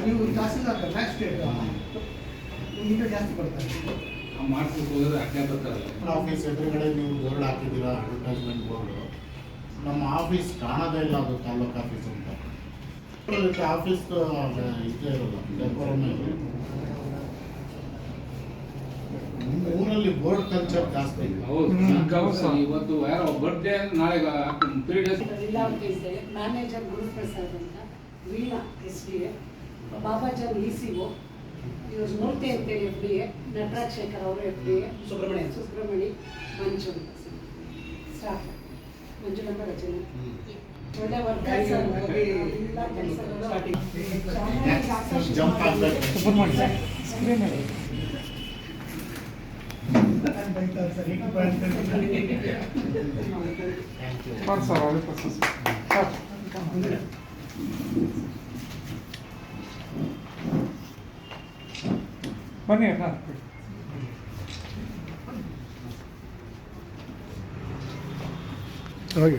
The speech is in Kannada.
ನೀವು ತಹಸೀಲ್ದಾರ್ ಮ್ಯಾಜಿಸ್ಟ್ರೇಟ್ ನಿಮಗೆ ಜಾಸ್ತಿ ಕೊಡ್ತಾರೆ. ಮಾಡಿಸ್ಲಿಕ್ಕೆ ಹೋದ್ರೆ ಅಡ್ಡ ಬರ್ತಾರೆ. ಆಫೀಸ್ ಎದುರುಗಡೆ ನೀವು ಬೋರ್ಡ್ ಹಾಕಿದ್ದೀರಾ, ಅಡ್ವರ್ಟೈಸ್ಮೆಂಟ್ ಬೋರ್ಡು. ನಮ್ಮ ಆಫೀಸ್ ಕಾಣೋದೇ ಇಲ್ಲ, ಅದು ತಾಲೂಕು ಆಫೀಸ್ ಅಂತ. ಆಫೀಸ್ ಇದೇ ಇರಲ್ಲ, ಡೆಕೋರಮೇ ಇಲ್ಲ. ಊರಲ್ಲಿ ಬೋರ್ಡ್ ಕಲ್ಚರ್ ಜಾಸ್ತಿ ಇದೆ. ಹೌದು, ಇವತ್ತು ಯಾರೋ ಬರ್ಡೇ, ನಾಳೆ 3 days. ಮ್ಯಾನೇಜರ್ ಗುರುಪ್ರಸಾದ್ ಅಂತ, ವೀಣಾ SDA, ಬಾಬಾಜಾನ್ ECO, ಇವರು ಮೂರ್ತಿ ಅಂತೇಳಿ FDA, ನಟರಾಜ್ ಶೇಖರ್ ಅವರು FDA, ಸುಬ್ರಹ್ಮಣಿ, ಮಂಜು ಸ್ಟಾಫ್, ಮಂಜುಳಮ್ಮ ರಚನೆ, ಒಳ್ಳೆ ವರ್ಕರ್ಸ್. ಜಂಪ್ ಆಗಬೇಕು. ಬನ್ನಿ ಅಣ್ಣ. ಹೋಗಿ